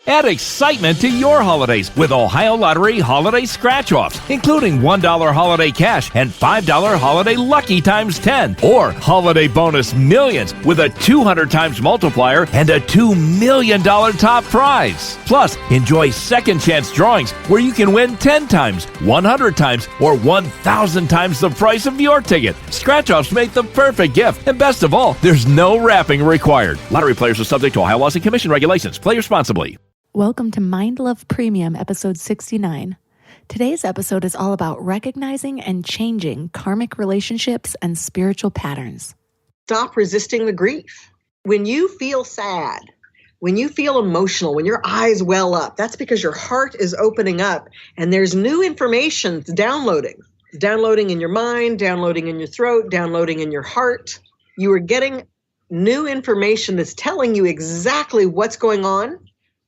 Add excitement to your holidays with Ohio Lottery Holiday Scratch-Offs, including $1 holiday cash and $5 holiday lucky times 10, or Holiday Bonus Millions with a 200 times multiplier and a $2 million top prize. Plus, enjoy second chance drawings where you can win 10 times, 100 times, or 1,000 times the price of your ticket. Scratch-offs make the perfect gift, and best of all, there's no wrapping required. Lottery players are subject to Ohio laws and commission regulations. Play responsibly. Welcome to Mind Love Premium, episode 69. Today's episode is all about recognizing and changing karmic relationships and spiritual patterns. Stop resisting the grief. When you feel sad, when you feel emotional, when your eyes well up, that's because your heart is opening up and there's new information downloading. It's downloading in your mind, downloading in your throat, downloading in your heart. You are getting new information that's telling you exactly what's going on,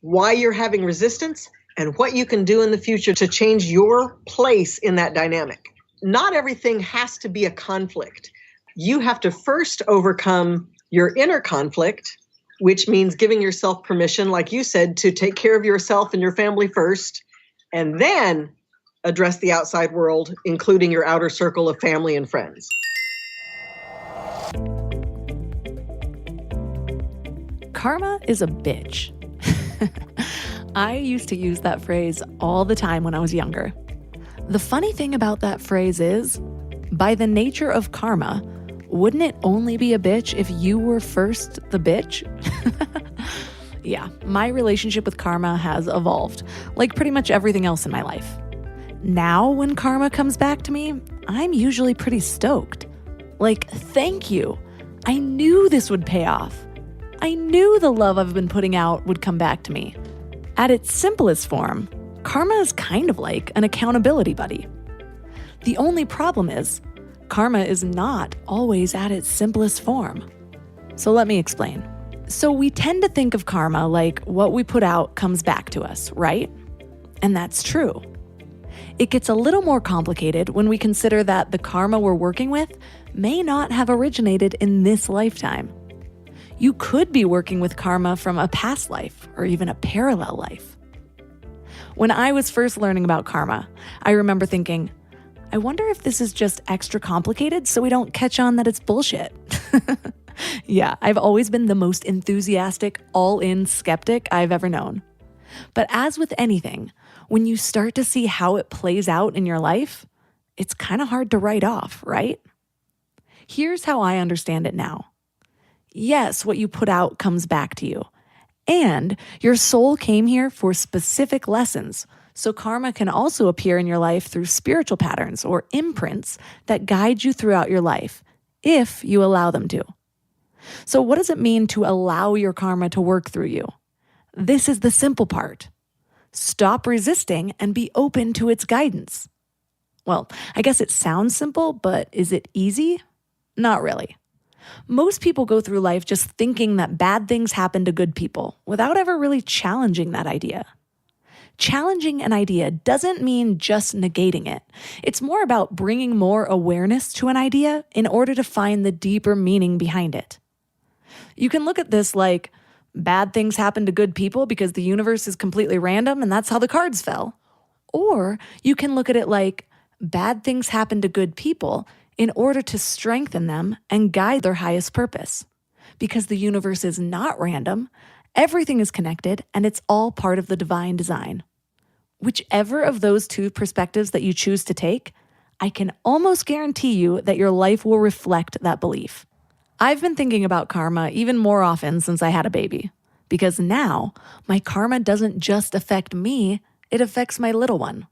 why you're having resistance, and what you can do in the future to change your place in that dynamic. Not everything has to be a conflict. You have to first overcome your inner conflict, which means giving yourself permission, like you said, to take care of yourself and your family first, and then address the outside world, including your outer circle of family and friends. Karma is a bitch. I used to use that phrase all the time when I was younger. The funny thing about that phrase is, by the nature of karma, wouldn't it only be a bitch if you were first the bitch? Yeah, my relationship with karma has evolved, like pretty much everything else in my life. Now, when karma comes back to me, I'm usually pretty stoked. Like, thank you. I knew this would pay off. I knew the love I've been putting out would come back to me. At its simplest form, karma is kind of like an accountability buddy. The only problem is, karma is not always at its simplest form. So let me explain. So we tend to think of karma like what we put out comes back to us, right? And that's true. It gets a little more complicated when we consider that the karma we're working with may not have originated in this lifetime. You could be working with karma from a past life or even a parallel life. When I was first learning about karma, I remember thinking, I wonder if this is just extra complicated so we don't catch on that it's bullshit. Yeah, I've always been the most enthusiastic, all-in skeptic I've ever known. But as with anything, when you start to see how it plays out in your life, it's kind of hard to write off, right? Here's how I understand it now. Yes, what you put out comes back to you. And your soul came here for specific lessons, so karma can also appear in your life through spiritual patterns or imprints that guide you throughout your life, if you allow them to. So what does it mean to allow your karma to work through you? This is the simple part. Stop resisting and be open to its guidance. Well, I guess it sounds simple, but is it easy? Not really. Most people go through life just thinking that bad things happen to good people without ever really challenging that idea. Challenging an idea doesn't mean just negating it. It's more about bringing more awareness to an idea in order to find the deeper meaning behind it. You can look at this like bad things happen to good people because the universe is completely random and that's how the cards fell. Or you can look at it like bad things happen to good people in order to strengthen them and guide their highest purpose. Because the universe is not random, everything is connected, and it's all part of the divine design. Whichever of those two perspectives that you choose to take, I can almost guarantee you that your life will reflect that belief. I've been thinking about karma even more often since I had a baby, because now my karma doesn't just affect me, it affects my little one.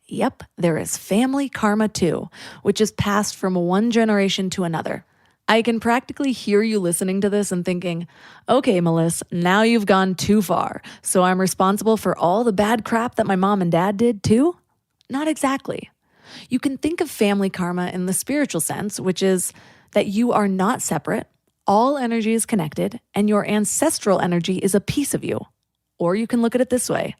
Yep, there is family karma too, which is passed from one generation to another. I can practically hear you listening to this and thinking, okay, Melissa, now you've gone too far, so I'm responsible for all the bad crap that my mom and dad did too? Not exactly. You can think of family karma in the spiritual sense, which is that you are not separate, all energy is connected, and your ancestral energy is a piece of you. Or you can look at it this way.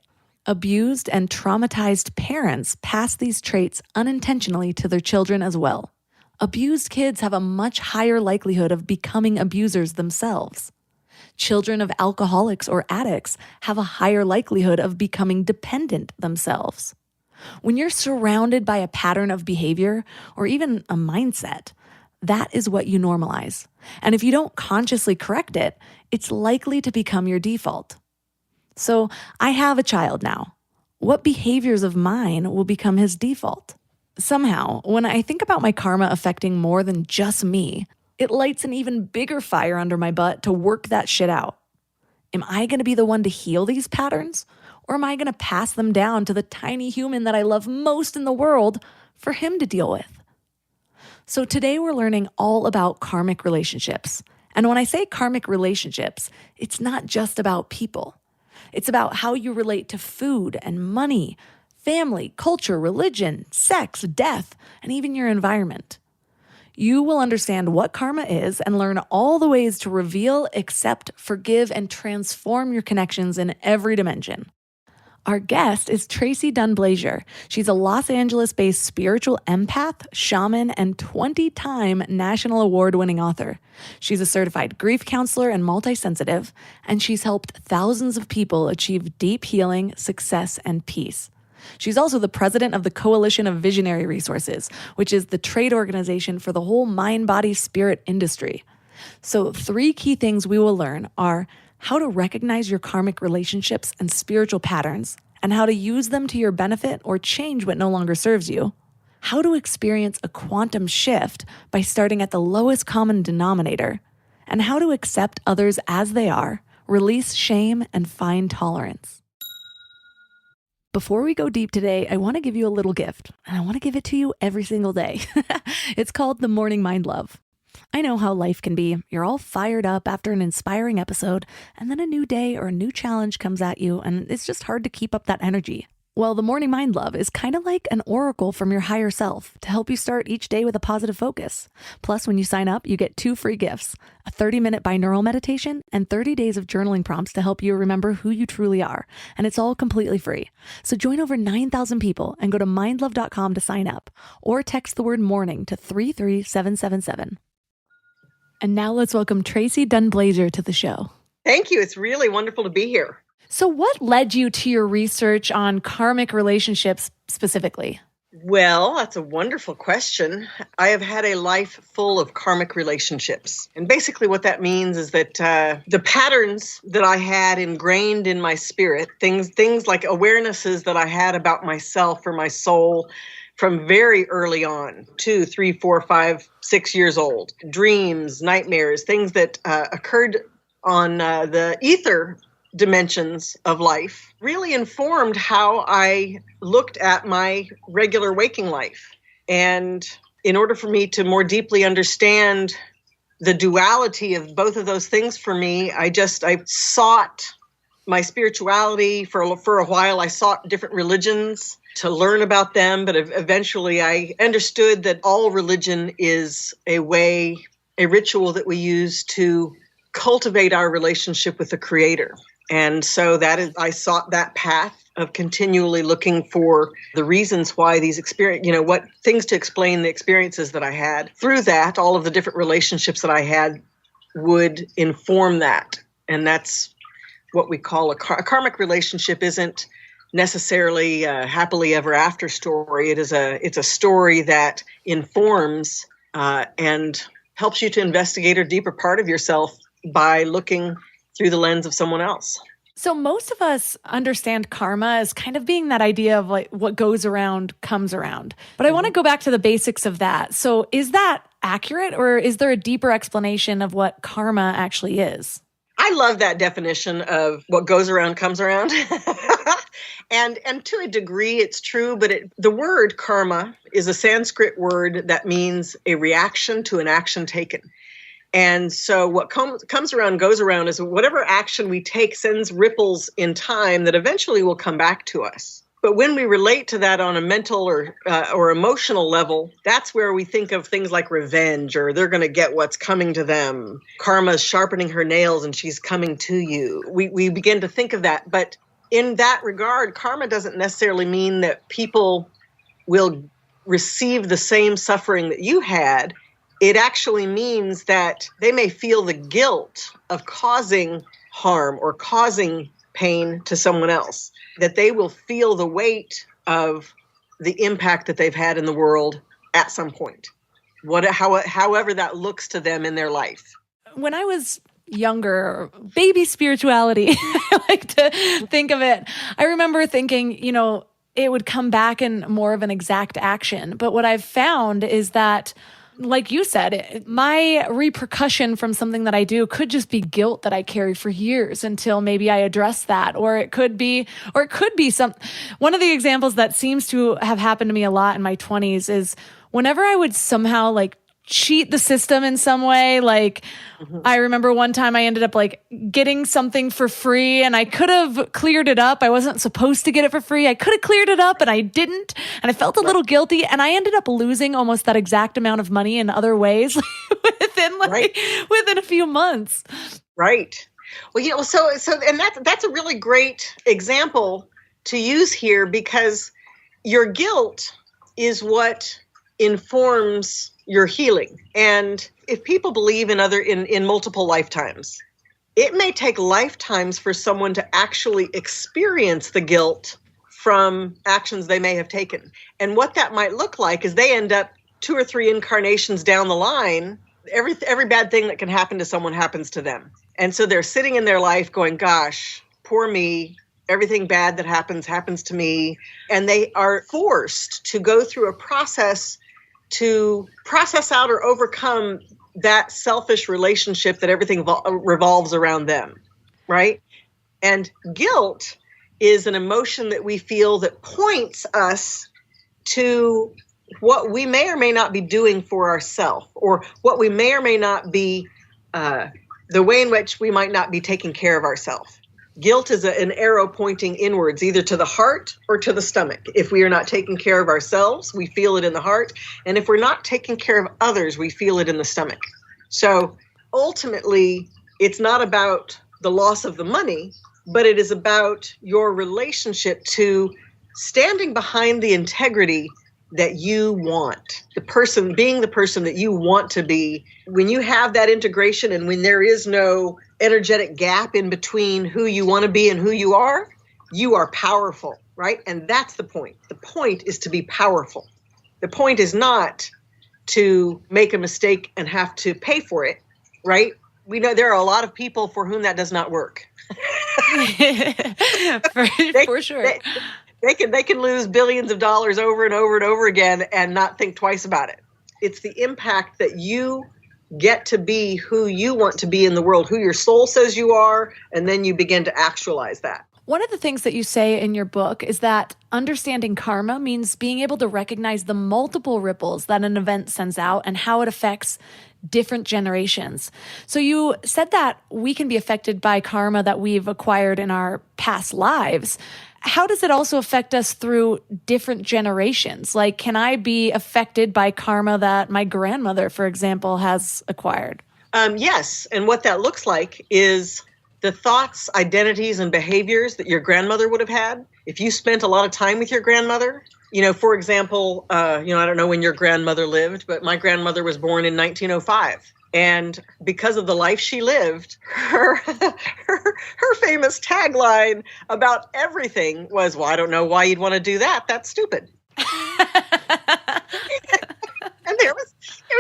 Abused and traumatized parents pass these traits unintentionally to their children as well. Abused kids have a much higher likelihood of becoming abusers themselves. Children of alcoholics or addicts have a higher likelihood of becoming dependent themselves. When you're surrounded by a pattern of behavior or even a mindset, that is what you normalize. And if you don't consciously correct it, it's likely to become your default. So I have a child now. What behaviors of mine will become his default? Somehow, when I think about my karma affecting more than just me, it lights an even bigger fire under my butt to work that shit out. Am I going to be the one to heal these patterns? Or am I going to pass them down to the tiny human that I love most in the world for him to deal with? So today we're learning all about karmic relationships. And when I say karmic relationships, it's not just about people. It's about how you relate to food and money, family, culture, religion, sex, death, and even your environment. You will understand what karma is and learn all the ways to reveal, accept, forgive, and transform your connections in every dimension. Our guest is Tracee Dunblazier. She's a Los Angeles-based spiritual empath, shaman, and 20-time national award-winning author. She's a certified grief counselor and multisensitive, and she's helped thousands of people achieve deep healing, success, and peace. She's also the president of the Coalition of Visionary Resources, which is the trade organization for the whole mind-body-spirit industry. So 3 key things we will learn are how to recognize your karmic relationships and spiritual patterns, and how to use them to your benefit or change what no longer serves you, how to experience a quantum shift by starting at the lowest common denominator, and how to accept others as they are, release shame, and find tolerance. Before we go deep today, I want to give you a little gift, and I want to give it to you every single day. It's called the Morning Mind Love. I know how life can be. You're all fired up after an inspiring episode, and then a new day or a new challenge comes at you, and it's just hard to keep up that energy. Well, the Morning Mind Love is kind of like an oracle from your higher self to help you start each day with a positive focus. Plus, when you sign up, you get 2 free gifts, a 30-minute binaural meditation and 30 days of journaling prompts to help you remember who you truly are. And it's all completely free. So join over 9,000 people and go to mindlove.com to sign up, or text the word morning to 33777. And now let's welcome Tracee Dunblazier to the show. Thank you. It's really wonderful to be here. So what led you to your research on karmic relationships specifically? Well, that's a wonderful question. I have had a life full of karmic relationships. And basically what that means is that the patterns that I had ingrained in my spirit, things like awarenesses that I had about myself or my soul from very early on, 2, 3, 4, 5, 6 years old, dreams, nightmares, things that occurred on the ether dimensions of life really informed how I looked at my regular waking life. And in order for me to more deeply understand the duality of both of those things for me, I sought my spirituality for a while. I sought different religions to learn about them, but eventually I understood that all religion is a ritual that we use to cultivate our relationship with the Creator. And so I sought that path of continually looking for the reasons why these what things to explain the experiences that I had. Through that, all of the different relationships that I had would inform that. And that's what we call a karmic relationship. Isn't necessarily a happily ever after story. It's a story that informs and helps you to investigate a deeper part of yourself by looking through the lens of someone else. So most of us understand karma as kind of being that idea of like what goes around comes around. But I want to go back to the basics of that. So is that accurate, or is there a deeper explanation of what karma actually is? I love that definition of what goes around comes around. And to a degree it's true, but the word karma is a Sanskrit word that means a reaction to an action taken. And so what comes around goes around is whatever action we take sends ripples in time that eventually will come back to us. But when we relate to that on a mental or emotional level, that's where we think of things like revenge, or they're going to get what's coming to them. Karma's sharpening her nails and she's coming to you. We begin to think of that. But in that regard, karma doesn't necessarily mean that people will receive the same suffering that you had. it actually means that they may feel the guilt of causing harm or causing pain to someone else, that they will feel the weight of the impact that they've had in the world at some point, however that looks to them in their life. When I was younger, baby spirituality, I like to think of it. I remember thinking, it would come back in more of an exact action. But what I've found is that, like you said, my repercussion from something that I do could just be guilt that I carry for years until maybe I address that. Or it could be one of the examples that seems to have happened to me a lot in my 20s is whenever I would somehow cheat the system in some way. I remember one time I ended up getting something for free and I could have cleared it up. I wasn't supposed to get it for free. I could have cleared it up and I didn't. And I felt a little guilty and I ended up losing almost that exact amount of money in other ways within a few months. Right. Well, and that's a really great example to use here, because your guilt is what informs your healing. And if people believe in multiple lifetimes, it may take lifetimes for someone to actually experience the guilt from actions they may have taken. And what that might look like is they end up 2 or 3 incarnations down the line, every bad thing that can happen to someone happens to them. And so they're sitting in their life going, gosh, poor me. Everything bad that happens to me. And they are forced to go through a process to process out or overcome that selfish relationship that everything revolves around them, right? And guilt is an emotion that we feel that points us to what we may or may not be doing for ourselves, or what we may or may not be, the way in which we might not be taking care of ourselves. Guilt is an arrow pointing inwards, either to the heart or to the stomach. If we are not taking care of ourselves, we feel it in the heart. And if we're not taking care of others, we feel it in the stomach. So ultimately, it's not about the loss of the money, but it is about your relationship to standing behind the integrity that you want, being the person that you want to be. When you have that integration and when there is no energetic gap in between who you want to be and who you are powerful, right? And that's the point. The point is to be powerful. The point is not to make a mistake and have to pay for it, right? We know there are a lot of people for whom that does not work. for sure. They can lose billions of dollars over and over and over again and not think twice about it. It's the impact that you get to be who you want to be in the world, who your soul says you are, and then you begin to actualize that. One of the things that you say in your book is that understanding karma means being able to recognize the multiple ripples that an event sends out and how it affects different generations. So you said that we can be affected by karma that we've acquired in our past lives. How does it also affect us through different generations? Can I be affected by karma that my grandmother, for example, has acquired? Yes. And what that looks like is the thoughts, identities, and behaviors that your grandmother would have had. If you spent a lot of time with your grandmother, for example, I don't know when your grandmother lived, but my grandmother was born in 1905. And because of the life she lived, her famous tagline about everything was, well, I don't know why you'd want to do that. That's stupid. And it was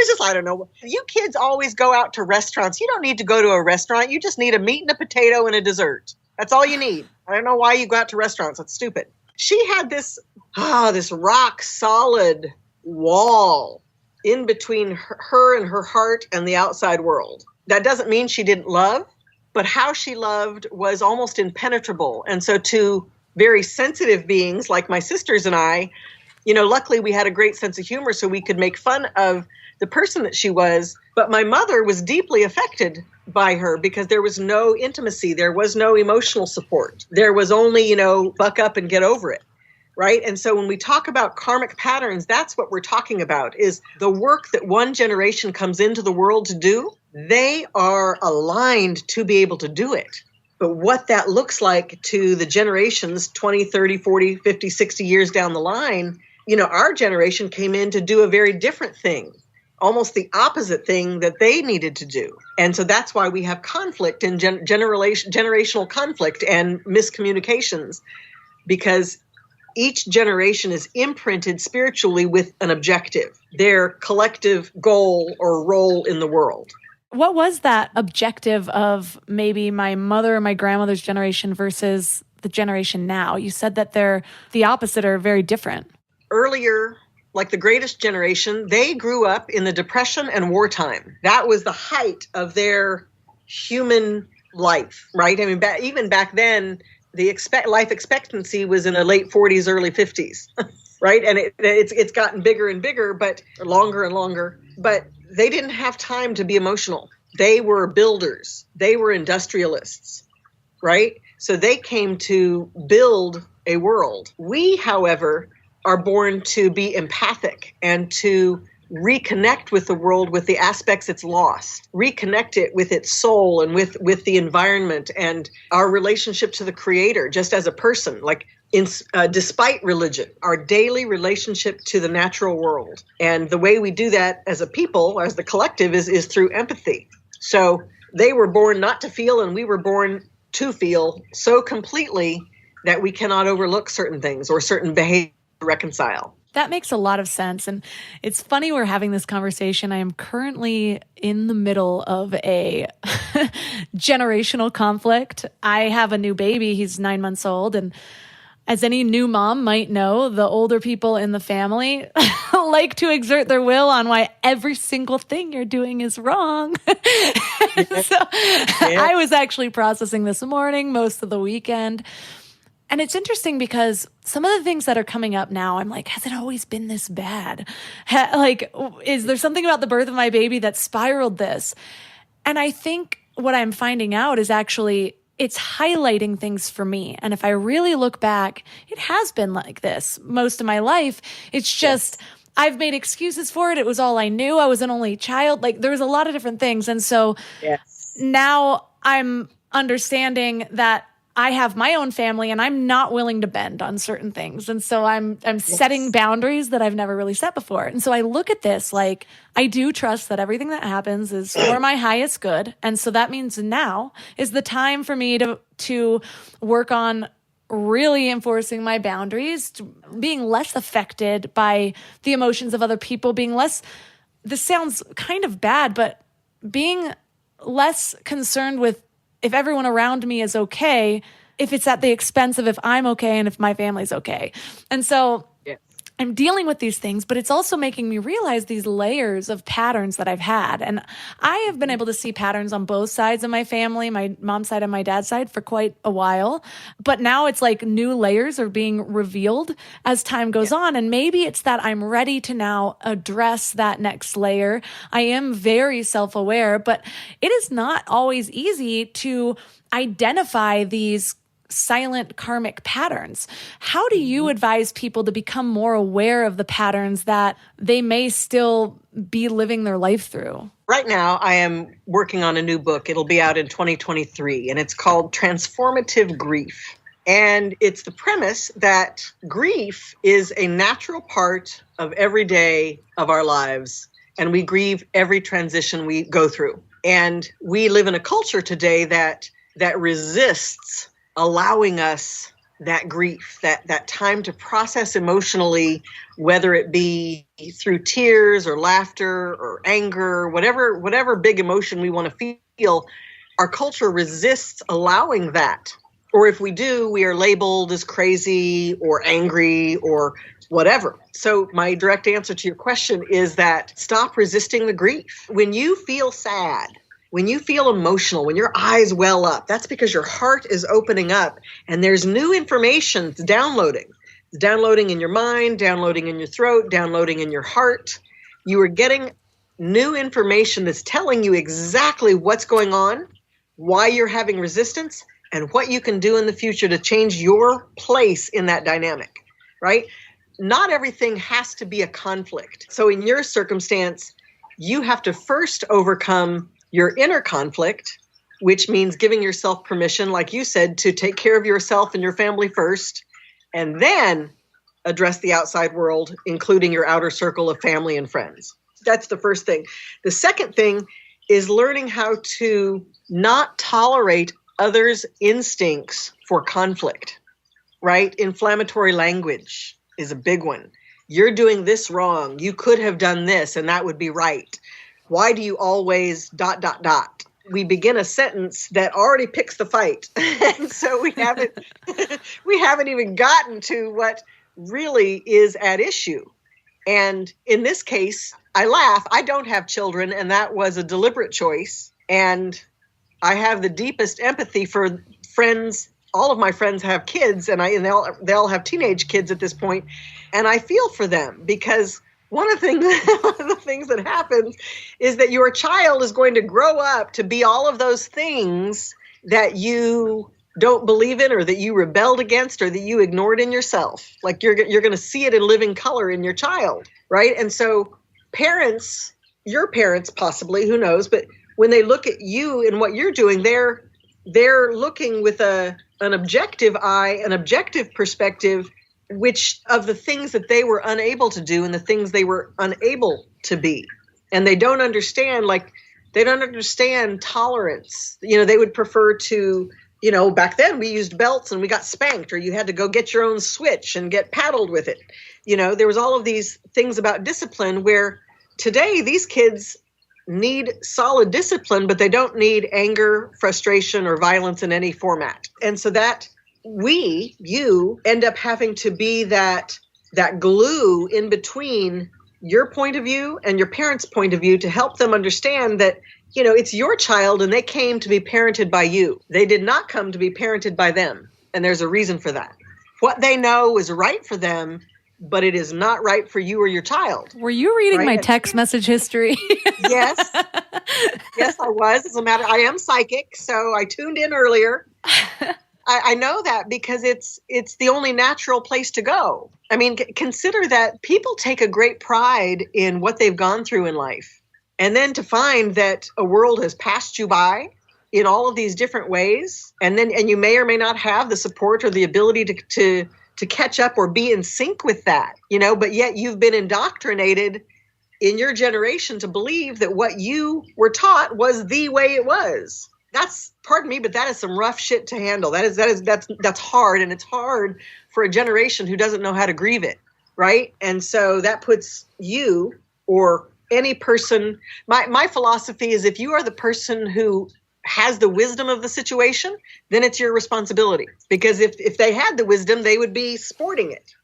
just, I don't know. You kids always go out to restaurants. You don't need to go to a restaurant. You just need a meat and a potato and a dessert. That's all you need. I don't know why you go out to restaurants. That's stupid. She had this rock solid wall in between her and her heart and the outside world. That doesn't mean she didn't love, but how she loved was almost impenetrable. And so to very sensitive beings like my sisters and I, luckily we had a great sense of humor so we could make fun of the person that she was. But my mother was deeply affected by her because there was no intimacy. There was no emotional support. There was only, buck up and get over it. Right. And so when we talk about karmic patterns, that's what we're talking about, is the work that one generation comes into the world to do. They are aligned to be able to do it. But what that looks like to the generations 20, 30, 40, 50, 60 years down the line, our generation came in to do a very different thing. almost the opposite thing that they needed to do. And so that's why we have conflict and generational conflict and miscommunications, because each generation is imprinted spiritually with an objective, their collective goal or role in the world. What was that objective of maybe my mother or my grandmother's generation versus the generation now? You said that they're the opposite or very different. Earlier, like the greatest generation, they grew up in the Depression and wartime. That was the height of their human life, right? I mean, even back then, the life expectancy was in the late 40s, early 50s, right? And it's gotten bigger and bigger, but longer and longer. But they didn't have time to be emotional. They were builders. They were industrialists, right? So they came to build a world. We, however, are born to be empathic and to reconnect with the world with the aspects it's lost, reconnect it with its soul and with the environment and our relationship to the creator, just as a person, like despite religion, our daily relationship to the natural world. And the way we do that as a people, as the collective, is through empathy. So they were born not to feel, and we were born to feel so completely that we cannot overlook certain things or certain behavior to reconcile. That makes a lot of sense. And it's funny we're having this conversation. I am currently in the middle of a generational conflict. I have a new baby. He's 9 months old. And as any new mom might know, the older people in the family like to exert their will on why every single thing you're doing is wrong. I was actually processing this morning, most of the weekend. And it's interesting because some of the things that are coming up now, I'm like, has it always been this bad? Is there something about the birth of my baby that spiraled this? And I think what I'm finding out is actually it's highlighting things for me. And if I really look back, it has been like this most of my life. It's just, I've made excuses for it. It was all I knew. I was an only child. Like there was a lot of different things. And so now I'm understanding that I have my own family and I'm not willing to bend on certain things. And so I'm setting boundaries that I've never really set before. And so I look at this like I do trust that everything that happens is for my highest good. And so that means now is the time for me to work on really enforcing my boundaries, being less affected by the emotions of other people, this sounds kind of bad, but being less concerned with if everyone around me is okay, if it's at the expense of if I'm okay and if my family's okay. And so I'm dealing with these things, but it's also making me realize these layers of patterns that I've had. And I have been able to see patterns on both sides of my family, my mom's side and my dad's side, for quite a while. But now it's like new layers are being revealed as time goes on. And maybe it's that I'm ready to now address that next layer. I am very self-aware, but it is not always easy to identify these silent karmic patterns. How do you advise people to become more aware of the patterns that they may still be living their life through? Right now, I am working on a new book. It'll be out in 2023, and it's called Transformative Grief. And it's the premise that grief is a natural part of every day of our lives, and we grieve every transition we go through. And we live in a culture today that resists allowing us that grief, that time to process emotionally, whether it be through tears or laughter or anger, whatever big emotion we want to feel, our culture resists allowing that. Or if we do, we are labeled as crazy or angry or whatever. So my direct answer to your question is that stop resisting the grief. When you feel sad, when you feel emotional, when your eyes well up, that's because your heart is opening up and there's new information that's downloading. It's downloading in your mind, downloading in your throat, downloading in your heart. You are getting new information that's telling you exactly what's going on, why you're having resistance, and what you can do in the future to change your place in that dynamic, right? Not everything has to be a conflict. So in your circumstance, you have to first overcome your inner conflict, which means giving yourself permission, like you said, to take care of yourself and your family first, and then address the outside world, including your outer circle of family and friends. That's the first thing. The second thing is learning how to not tolerate others' instincts for conflict, right? Inflammatory language is a big one. You're doing this wrong. You could have done this and that would be right. Why do you always ... We begin a sentence that already picks the fight. And so we haven't even gotten to what really is at issue. And in this case, I laugh. I don't have children, and that was a deliberate choice. And I have the deepest empathy for friends. All of my friends have kids, and they all have teenage kids at this point. And I feel for them because one of the things that happens is that your child is going to grow up to be all of those things that you don't believe in, or that you rebelled against, or that you ignored in yourself. Like you're going to see it in living color in your child, right? And so parents, your parents possibly, who knows, but when they look at you and what you're doing, they're looking with an objective eye, an objective perspective, which of the things that they were unable to do and the things they were unable to be. And they don't understand tolerance. They would prefer to, back then we used belts and we got spanked, or you had to go get your own switch and get paddled with it. There was all of these things about discipline, where today these kids need solid discipline, but they don't need anger, frustration, or violence in any format. And so that you end up having to be that glue in between your point of view and your parents' point of view to help them understand that, it's your child and they came to be parented by you. They did not come to be parented by them. And there's a reason for that. What they know is right for them, but it is not right for you or your child. Were you reading my text message history? Yes. Yes, I was. As a matter, I am psychic, so I tuned in earlier. I know that because it's the only natural place to go. I mean, consider that people take a great pride in what they've gone through in life. And then to find that a world has passed you by in all of these different ways, and you may or may not have the support or the ability to catch up or be in sync with that, but yet you've been indoctrinated in your generation to believe that what you were taught was the way it was. That's, pardon me, but that is some rough shit to handle. That's hard, and it's hard for a generation who doesn't know how to grieve it, right? And so that puts you or any person, my philosophy is, if you are the person who has the wisdom of the situation, then it's your responsibility. Because if they had the wisdom, they would be sporting it,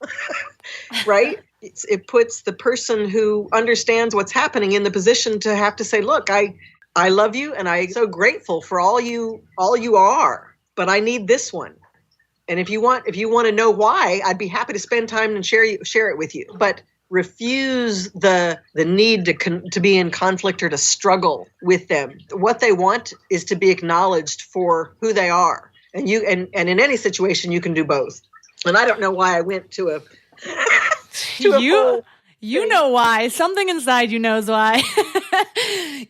right? It puts the person who understands what's happening in the position to have to say, look, I love you and I'm so grateful for all you are, but I need this one. And if you want to know why, I'd be happy to spend time and share it with you. But refuse the need to be in conflict or to struggle with them. What they want is to be acknowledged for who they are. And in any situation you can do both. And I don't know why I went to a You know why. Something inside you knows why.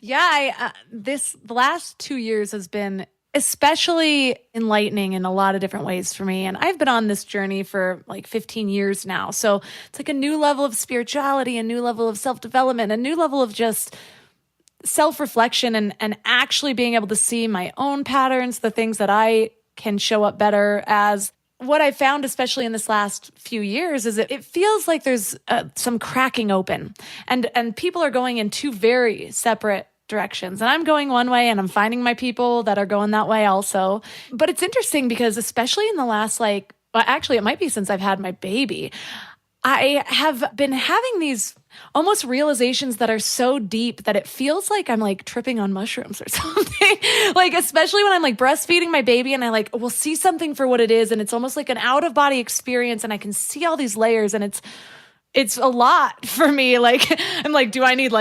Yeah, the last 2 years has been especially enlightening in a lot of different ways for me. And I've been on this journey for like 15 years now. So it's like a new level of spirituality, a new level of self-development, a new level of just self-reflection and actually being able to see my own patterns, the things that I can show up better as. What I found, especially in this last few years, is that it feels like there's some cracking open and people are going in two very separate directions. And I'm going one way and I'm finding my people that are going that way also. But it's interesting because especially in the last actually it might be since I've had my baby, I have been having these almost realizations that are so deep that it feels like I'm like tripping on mushrooms or something. Like, especially when I'm like breastfeeding my baby and I will see something for what it is. And it's almost like an out of body experience. And I can see all these layers and it's a lot for me. Like, I'm like, do I need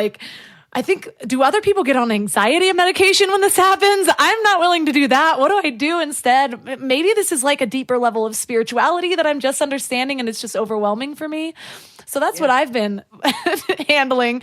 do other people get on anxiety medication when this happens? I'm not willing to do that. What do I do instead? Maybe this is like a deeper level of spirituality that I'm just understanding and it's just overwhelming for me. So that's what I've been handling.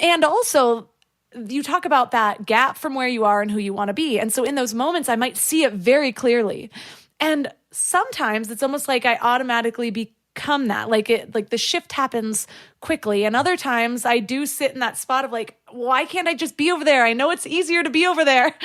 And also, you talk about that gap from where you are and who you want to be. And so in those moments, I might see it very clearly. And sometimes it's almost like I automatically overcome that. Like the shift happens quickly. And other times I do sit in that spot of like, why can't I just be over there? I know it's easier to be over there.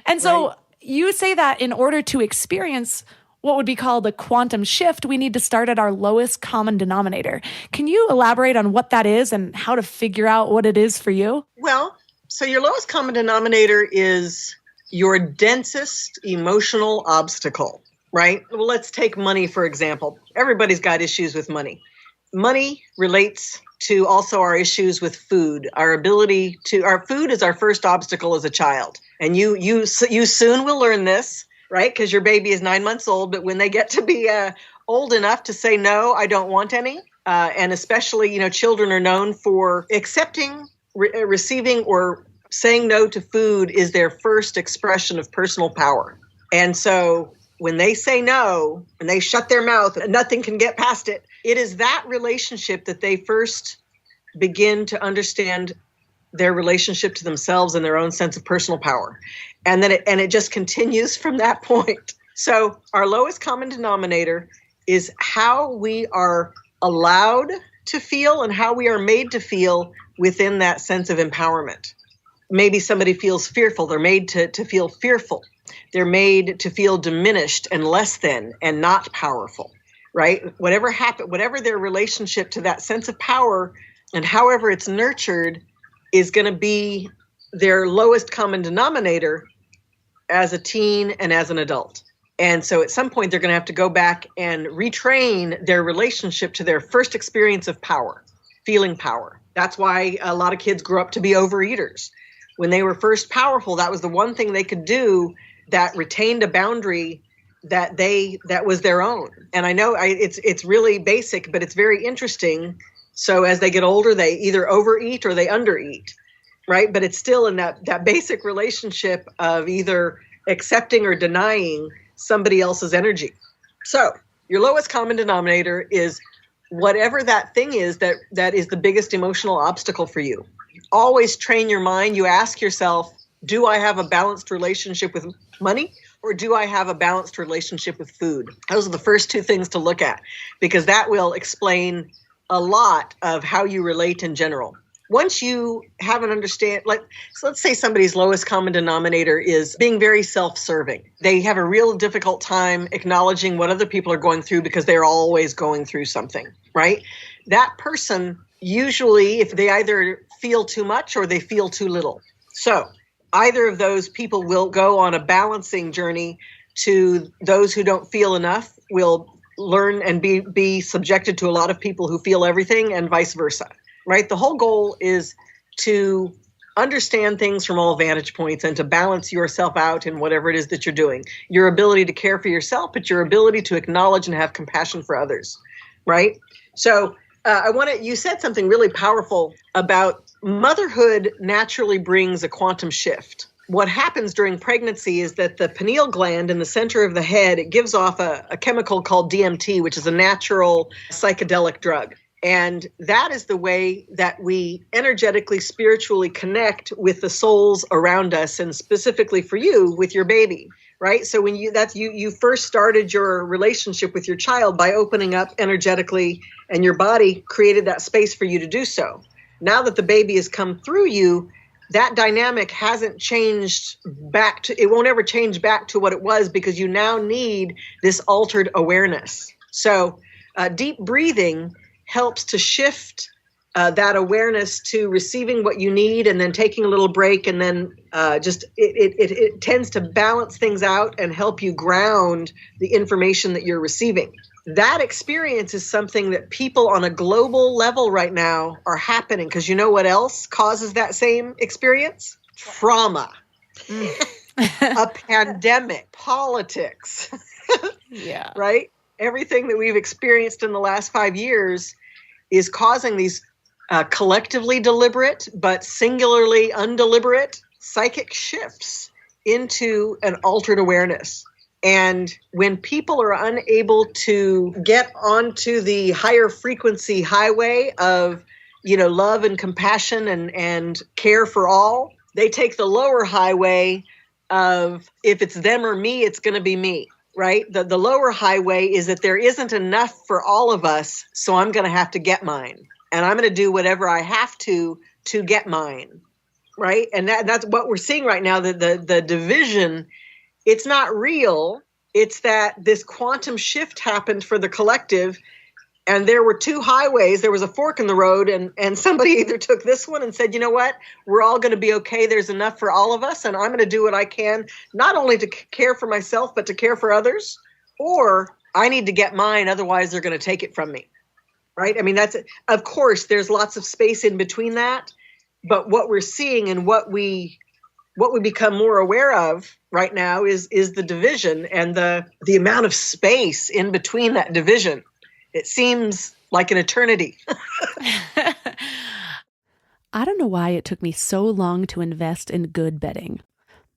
And so you say that in order to experience what would be called a quantum shift, we need to start at our lowest common denominator. Can you elaborate on what that is and how to figure out what it is for you? Well, so your lowest common denominator is your densest emotional obstacle, right? Well, let's take money, for example. Everybody's got issues with money. Money relates to also our issues with food. Our food is our first obstacle as a child. And you soon will learn this, right? Because your baby is 9 months old, but when they get to be old enough to say, no, I don't want any. And especially, children are known for accepting, receiving, or saying no to food is their first expression of personal power. And so when they say no and they shut their mouth and nothing can get past it, it is that relationship that they first begin to understand their relationship to themselves and their own sense of personal power. And then it just continues from that point. So our lowest common denominator is how we are allowed to feel and how we are made to feel within that sense of empowerment. Maybe somebody feels fearful. They're made to feel fearful. They're made to feel diminished and less than and not powerful, right? Whatever their relationship to that sense of power and however it's nurtured is going to be their lowest common denominator as a teen and as an adult. And so at some point, they're going to have to go back and retrain their relationship to their first experience of power, feeling power. That's why a lot of kids grow up to be overeaters. When they were first powerful, that was the one thing they could do that retained a boundary that was their own. And I know it's really basic, but it's very interesting. So as they get older, they either overeat or they undereat, right? But it's still in that basic relationship of either accepting or denying somebody else's energy. So your lowest common denominator is whatever that thing is that is the biggest emotional obstacle for you. Always train your mind. You ask yourself, do I have a balanced relationship with money or do I have a balanced relationship with food? Those are the first two things to look at because that will explain a lot of how you relate in general. Once you have an understand, so let's say somebody's lowest common denominator is being very self-serving. They have a real difficult time acknowledging what other people are going through because they're always going through something, right? That person usually, if they either feel too much or they feel too little. So either of those people will go on a balancing journey to those who don't feel enough will learn and be subjected to a lot of people who feel everything and vice versa, right? The whole goal is to understand things from all vantage points and to balance yourself out in whatever it is that you're doing. Your ability to care for yourself, but your ability to acknowledge and have compassion for others, right? So you said something really powerful about motherhood naturally brings a quantum shift. What happens during pregnancy is that the pineal gland in the center of the head, it gives off a chemical called DMT, which is a natural psychedelic drug. And that is the way that we energetically, spiritually connect with the souls around us, and specifically for you with your baby, right? So when you first started your relationship with your child by opening up energetically, and your body created that space for you to do so. Now that the baby has come through you, that dynamic hasn't changed it won't ever change back to what it was because you now need this altered awareness. So deep breathing helps to shift that awareness to receiving what you need and then taking a little break, and then it tends to balance things out and help you ground the information that you're receiving. That experience is something that people on a global level right now are happening because you know what else causes that same experience? Trauma, a pandemic, politics, yeah, right? Everything that we've experienced in the last 5 years is causing these collectively deliberate but singularly undeliberate psychic shifts into an altered awareness. And when people are unable to get onto the higher frequency highway of, love and compassion and care for all, they take the lower highway of if it's them or me, it's going to be me, right? The lower highway is that there isn't enough for all of us, so I'm going to have to get mine. And I'm going to do whatever I have to get mine, right? And that's what we're seeing right now, the division. It's not real. It's that this quantum shift happened for the collective, and there were two highways. There was a fork in the road, and somebody either took this one and said, you know what, we're all going to be okay. There's enough for all of us, and I'm going to do what I can, not only to care for myself, but to care for others, or I need to get mine, otherwise they're going to take it from me, right? I mean, that's, of course, there's lots of space in between that, but what we're seeing and what we become more aware of right now is the division and the amount of space in between that division. It seems like an eternity. I don't know why it took me so long to invest in good bedding.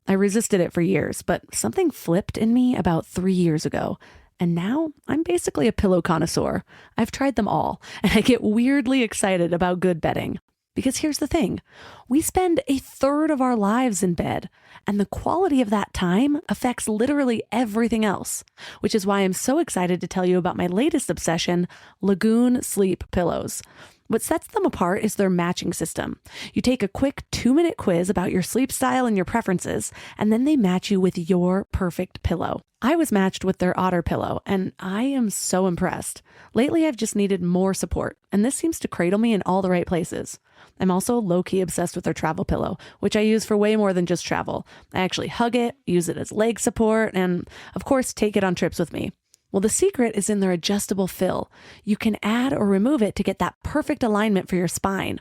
I resisted it for years, but something flipped in me about 3 years ago. And now I'm basically a pillow connoisseur. I've tried them all, and I get weirdly excited about good bedding. Because here's the thing, we spend a third of our lives in bed, and the quality of that time affects literally everything else, which is why I'm so excited to tell you about my latest obsession, Lagoon Sleep Pillows. What sets them apart is their matching system. You take a quick 2-minute quiz about your sleep style and your preferences, and then they match you with your perfect pillow. I was matched with their Otter pillow, and I am so impressed. Lately, I've just needed more support, and this seems to cradle me in all the right places. I'm also low-key obsessed with their travel pillow, which I use for way more than just travel. I actually hug it, use it as leg support, and of course, take it on trips with me. Well, the secret is in their adjustable fill. You can add or remove it to get that perfect alignment for your spine.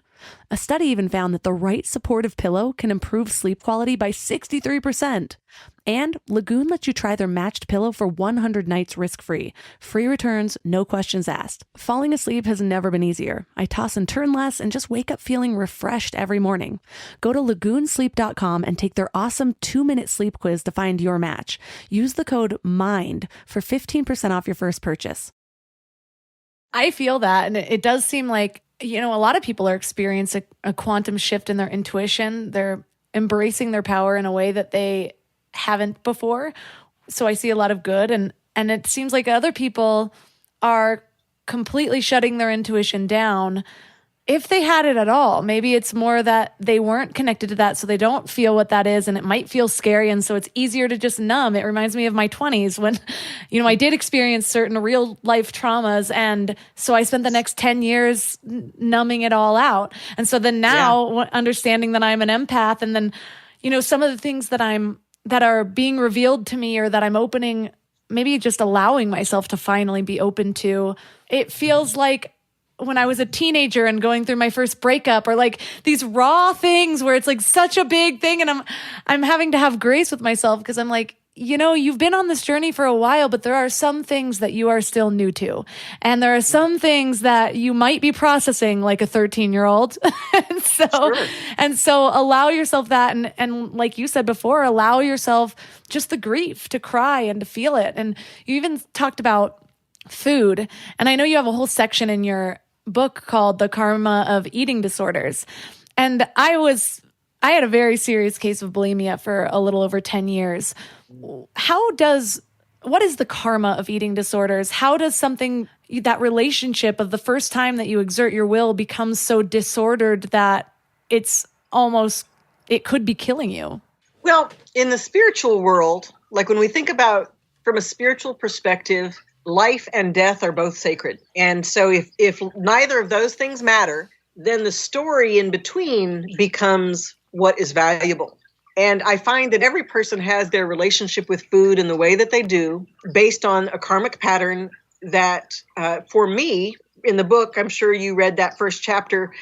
A study even found that the right supportive pillow can improve sleep quality by 63%. And Lagoon lets you try their matched pillow for 100 nights risk-free. Free returns, no questions asked. Falling asleep has never been easier. I toss and turn less and just wake up feeling refreshed every morning. Go to lagoonsleep.com and take their awesome 2-minute sleep quiz to find your match. Use the code MIND for 15% off your first purchase. I feel that, and it does seem like, a lot of people are experiencing a quantum shift in their intuition. They're embracing their power in a way that they haven't before. So I see a lot of good, and it seems like other people are completely shutting their intuition down. If they had it at all, maybe it's more that they weren't connected to that, so they don't feel what that is, and it might feel scary, and so it's easier to just numb. It reminds me of my 20s when, I did experience certain real life traumas, and so I spent the next 10 years numbing it all out. And so then now, understanding that I'm an empath, and then, some of the things that are being revealed to me or that I'm opening, maybe just allowing myself to finally be open to, it feels like when I was a teenager and going through my first breakup, or like these raw things where it's like such a big thing, and I'm having to have grace with myself because I'm like, you've been on this journey for a while, but there are some things that you are still new to. And there are some things that you might be processing like a 13-year-old. and so allow yourself that. And like you said before, allow yourself just the grief to cry and to feel it. And you even talked about food. And I know you have a whole section in your book called The Karma of Eating Disorders. And I had a very serious case of bulimia for a little over 10 years. What is the karma of eating disorders? How does that relationship of the first time that you exert your will become so disordered that it could be killing you? Well, in the spiritual world, like when we think about from a spiritual perspective, life and death are both sacred. And so if neither of those things matter, then the story in between becomes what is valuable. And I find that every person has their relationship with food in the way that they do based on a karmic pattern that, for me, in the book, I'm sure you read that first chapter,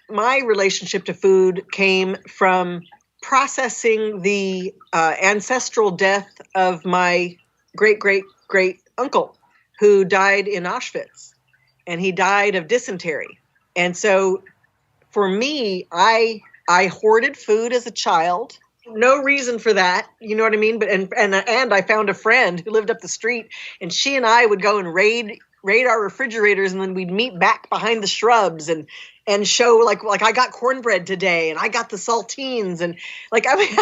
my relationship to food came from processing the ancestral death of my great-great-great uncle who died in Auschwitz, and he died of dysentery. And so for me, I hoarded food as a child. No reason for that, you know what I mean? But and I found a friend who lived up the street, and she and I would go and raid our refrigerators, and then we'd meet back behind the shrubs and show like I got cornbread today, and I got the saltines, and like I mean,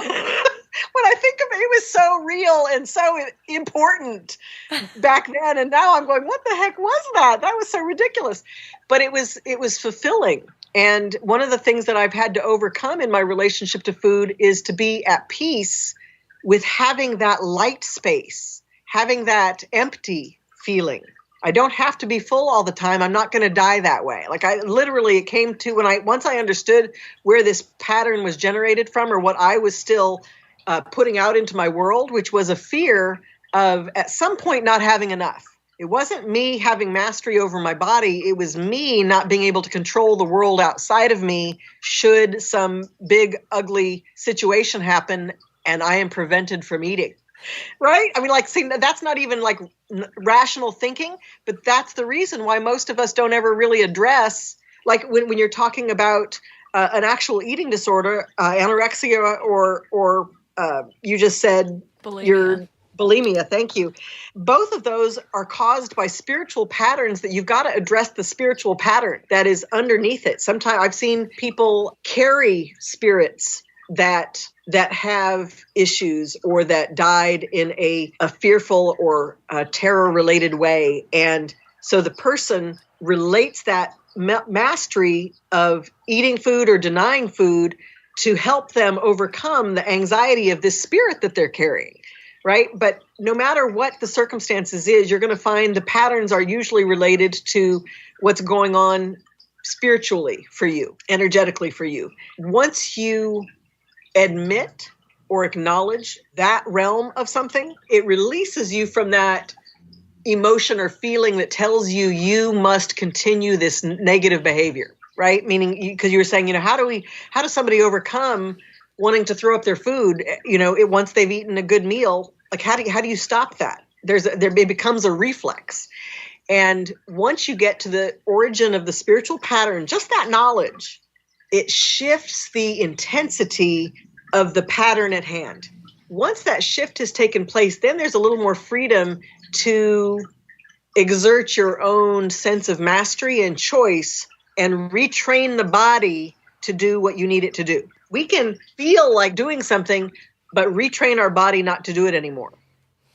when I think of it, it was so real and so important back then. And now I'm going, what the heck was that? That was so ridiculous. But it was fulfilling. And one of the things that I've had to overcome in my relationship to food is to be at peace with having that light space, having that empty feeling. I don't have to be full all the time. I'm not going to die that way. Like it came to once I understood where this pattern was generated from, or what I was still putting out into my world, which was a fear of at some point not having enough. It wasn't me having mastery over my body. It was me not being able to control the world outside of me should some big, ugly situation happen and I am prevented from eating. Right? I mean, see, that's not even rational thinking, but that's the reason why most of us don't ever really address, when you're talking about an actual eating disorder, anorexia, or you just said your bulimia. Thank you. Both of those are caused by spiritual patterns that you've got to address the spiritual pattern that is underneath it. Sometimes I've seen people carry spirits that have issues or that died in a fearful or terror-related way. And so the person relates that mastery of eating food or denying food to help them overcome the anxiety of this spirit that they're carrying. Right? But no matter what the circumstances is, you're going to find the patterns are usually related to what's going on spiritually for you, energetically for you. Once you admit or acknowledge that realm of something, it releases you from that emotion or feeling that tells you you must continue this negative behavior, right? Meaning, because you were saying, how does somebody overcome wanting to throw up their food, once they've eaten a good meal? How do you stop that? It becomes a reflex. And once you get to the origin of the spiritual pattern, just that knowledge, it shifts the intensity of the pattern at hand. Once that shift has taken place, then there's a little more freedom to exert your own sense of mastery and choice and retrain the body to do what you need it to do. We can feel like doing something, but retrain our body not to do it anymore.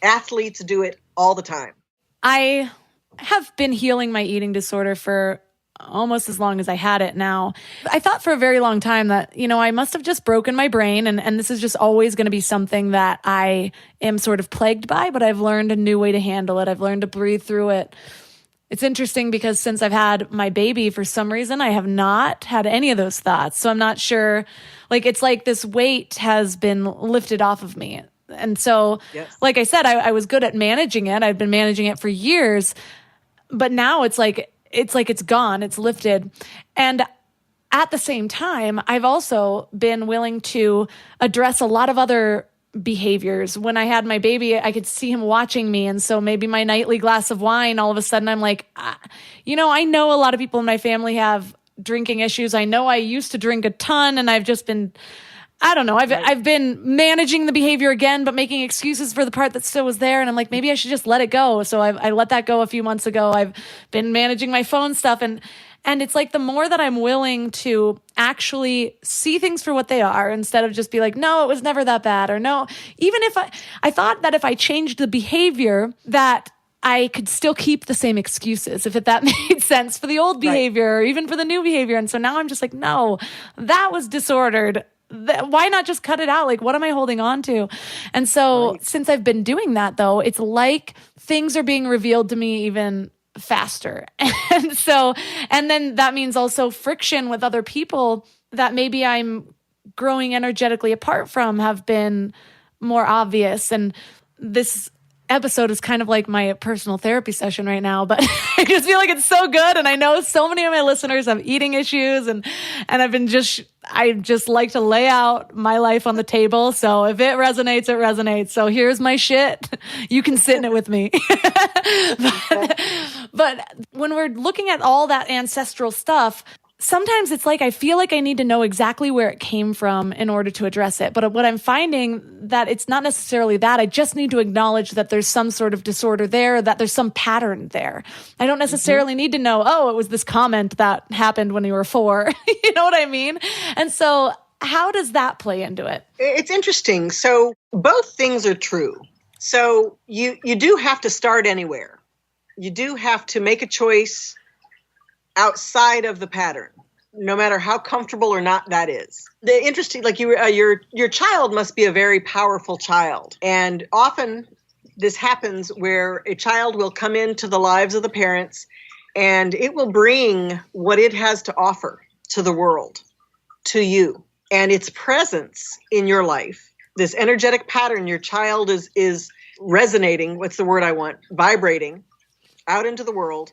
Athletes do it all the time. I have been healing my eating disorder for almost as long as I had it now. I thought for a very long time that, I must have just broken my brain and this is just always going to be something that I am sort of plagued by, but I've learned a new way to handle it. I've learned to breathe through it. It's interesting because since I've had my baby, for some reason, I have not had any of those thoughts. So I'm not sure, it's like this weight has been lifted off of me. And so, yes. Like I said, I was good at managing it. I've been managing it for years, but now it's like it's gone, it's lifted. And at the same time, I've also been willing to address a lot of other behaviors. When I had my baby, I could see him watching me. And so maybe my nightly glass of wine, all of a sudden I'm like, I know a lot of people in my family have drinking issues. I know I used to drink a ton and I've just been, I've been managing the behavior again, but making excuses for the part that still was there. And I'm like, maybe I should just let it go. So I let that go a few months ago. I've been managing my phone stuff. And it's like the more that I'm willing to actually see things for what they are, instead of just be like, no, it was never that bad. Or no, even if I thought that if I changed the behavior that I could still keep the same excuses, if that made sense for the old behavior, or even for the new behavior. And so now I'm just like, no, that was disordered. Why not just cut it out? What am I holding on to? And so since I've been doing that, though, it's like things are being revealed to me even faster. And then that means also friction with other people that maybe I'm growing energetically apart from have been more obvious. And this episode is kind of like my personal therapy session right now, but I just feel like it's so good. And I know so many of my listeners have eating issues and I just like to lay out my life on the table. So if it resonates, it resonates. So here's my shit. You can sit in it with me. But when we're looking at all that ancestral stuff, sometimes it's like I feel like I need to know exactly where it came from in order to address it. But what I'm finding that it's not necessarily that. I just need to acknowledge that there's some sort of disorder there, that there's some pattern there. I don't necessarily need to know, it was this comment that happened when you were 4. You know what I mean? And so How does that play into it? It's interesting. So both things are true. So you do have to start anywhere. You do have to make a choice outside of the pattern, no matter how comfortable or not that is. The interesting, like your child must be a very powerful child. And often this happens where a child will come into the lives of the parents and it will bring what it has to offer to the world, to you. And its presence in your life, this energetic pattern your child is resonating, what's the word I want, vibrating out into the world,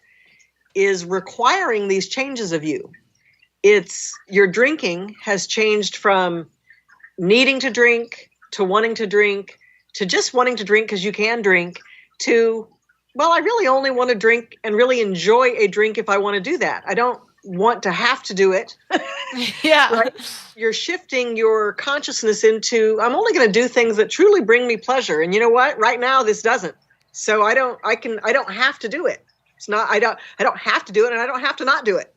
is requiring these changes of you. It's your drinking has changed from needing to drink to wanting to drink to just wanting to drink because you can drink to, well, I really only want to drink and really enjoy a drink if I want to do that. I don't want to have to do it. Yeah. Right? You're shifting your consciousness into, I'm only going to do things that truly bring me pleasure. And you know what? Right now, this doesn't. So I don't have to do it. It's not, I don't have to do it and I don't have to not do it.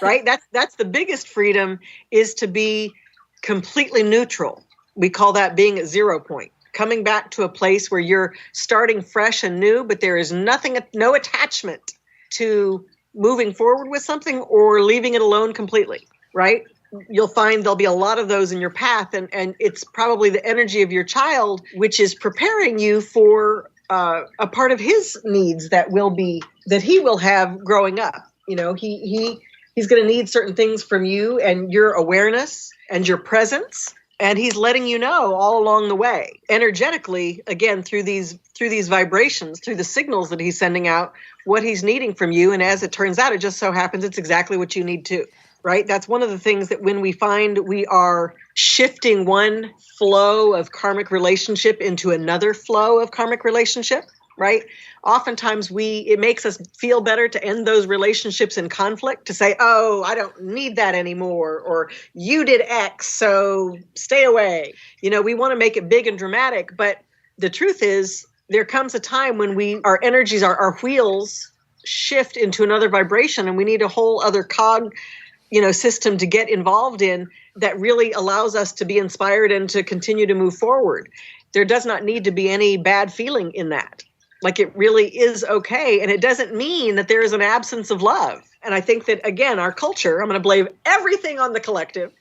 Right? That's the biggest freedom, is to be completely neutral. We call that being at 0 point, coming back to a place where you're starting fresh and new, but there is no attachment to moving forward with something or leaving it alone completely, right? You'll find there'll be a lot of those in your path, and it's probably the energy of your child, which is preparing you for a part of his needs that he will have growing up. You know, he's going to need certain things from you and your awareness and your presence. And he's letting you know all along the way, energetically, again, through these vibrations, through the signals that he's sending out, what he's needing from you. And as it turns out, it just so happens it's exactly what you need too, right? That's one of the things that when we find we are shifting one flow of karmic relationship into another flow of karmic relationship, right? Oftentimes it makes us feel better to end those relationships in conflict, to say, oh, I don't need that anymore, or you did X, so stay away. You know, we want to make it big and dramatic, but the truth is there comes a time when our energies, our wheels shift into another vibration, and we need a whole other cog, system to get involved in that really allows us to be inspired and to continue to move forward. There does not need to be any bad feeling in that. Like, it really is okay. And it doesn't mean that there is an absence of love. And I think that, again, our culture, I'm going to blame everything on the collective,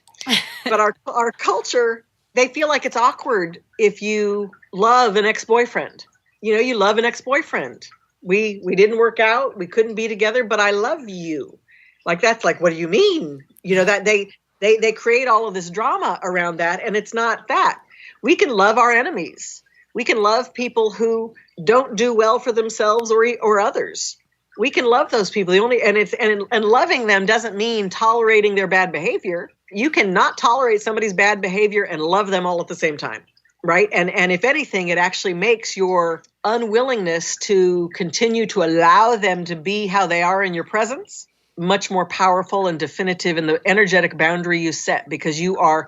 but our culture, they feel like it's awkward if you love an ex-boyfriend. You love an ex-boyfriend. We didn't work out. We couldn't be together, but I love you. Like, that's like, what do you mean? That they create all of this drama around that. And it's not that. We can love our enemies. We can love people who don't do well for themselves or others. We can love those people. And loving them doesn't mean tolerating their bad behavior. You cannot tolerate somebody's bad behavior and love them all at the same time, right? And if anything, it actually makes your unwillingness to continue to allow them to be how they are in your presence much more powerful and definitive in the energetic boundary you set, because you're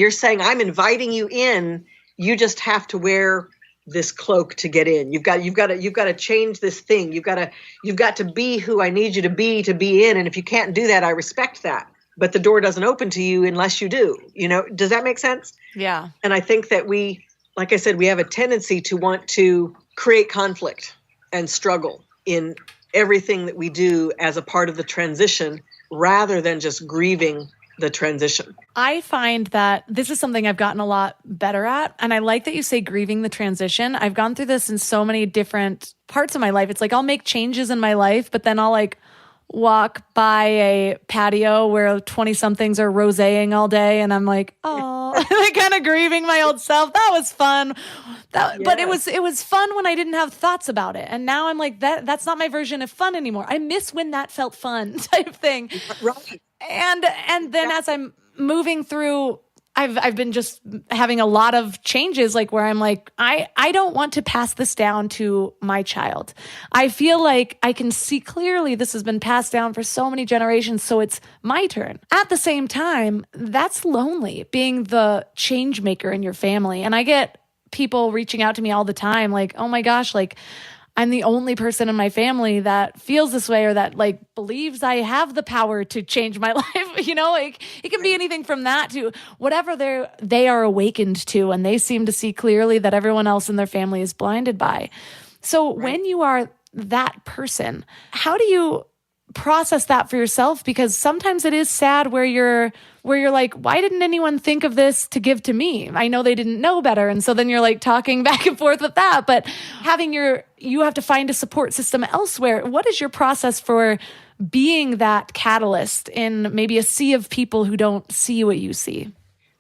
saying, I'm inviting you in. You just have to wear this cloak to get in. You've got to change this thing. You've got to be who I need you to be in. And if you can't do that, I respect that. But the door doesn't open to you unless you do. Does that make sense? Yeah. And I think that like I said, we have a tendency to want to create conflict and struggle in everything that we do as a part of the transition, rather than just grieving the transition. I find that this is something I've gotten a lot better at. And I like that you say grieving the transition. I've gone through this in so many different parts of my life. It's like I'll make changes in my life, but then I'll walk by a patio where 20-somethings are roséing all day. And I'm like, oh, kind of grieving my old self. That was fun. But it was fun when I didn't have thoughts about it. And now I'm like, that's not my version of fun anymore. I miss when that felt fun type thing. Right. And then as I'm moving through, I've been just having a lot of changes, where I'm like, I don't want to pass this down to my child. I feel like I can see clearly this has been passed down for so many generations, so it's my turn. At the same time, that's lonely, being the change maker in your family. And I get people reaching out to me all the time, like, oh my gosh, I'm the only person in my family that feels this way or that like believes I have the power to change my life. Like it can be anything from that to whatever they are awakened to, and they seem to see clearly that everyone else in their family is blinded by. So when you are that person, how do you process that for yourself? Because sometimes it is sad where you're like, why didn't anyone think of this to give to me? I know they didn't know better. And so then you're like talking back and forth with that, but you have to find a support system elsewhere. What is your process for being that catalyst in maybe a sea of people who don't see what you see?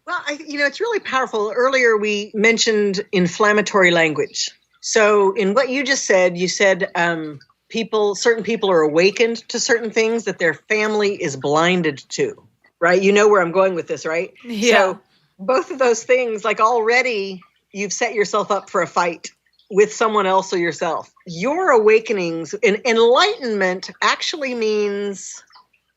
Well, it's really powerful. Earlier, we mentioned inflammatory language. So in what you just said, you said, certain people are awakened to certain things that their family is blinded to, right? You know where I'm going with this, right? Yeah. So both of those things, like already you've set yourself up for a fight with someone else or yourself. Your awakenings, enlightenment actually means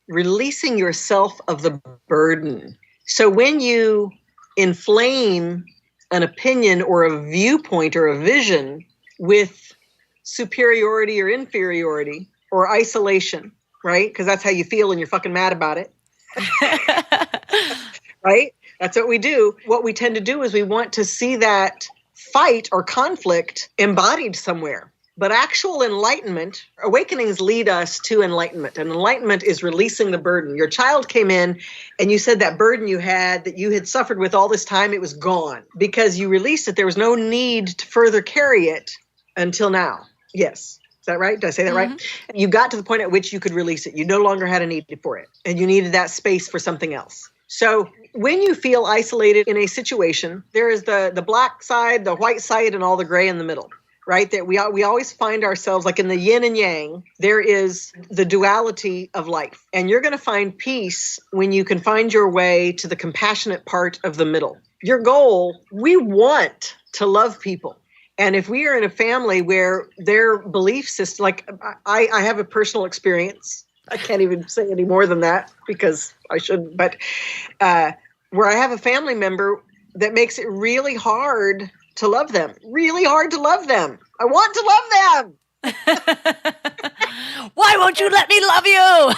releasing yourself of the burden. So when you inflame an opinion or a viewpoint or a vision with superiority or inferiority or isolation, right? Because that's how you feel and you're fucking mad about it. Right? That's what we do. What we tend to do is we want to see that fight or conflict embodied somewhere. But actual enlightenment, awakenings lead us to enlightenment. And enlightenment is releasing the burden. Your child came in and you said that burden you had, that you had suffered with all this time, it was gone. Because you released it, there was no need to further carry it until now. Yes. Is that right? Did I say that right? You got to the point at which you could release it. You no longer had a need for it. And you needed that space for something else. So when you feel isolated in a situation, there is the black side, the white side, and all the gray in the middle. Right? That we always find ourselves like in the yin and yang, there is the duality of life. And you're going to find peace when you can find your way to the compassionate part of the middle. Your goal, we want to love people. And if we are in a family where their belief system, like I have a personal experience, I can't even say any more than that because I shouldn't, but where I have a family member that makes it really hard to love them. Really hard to love them. I want to love them. Why won't you let me love you?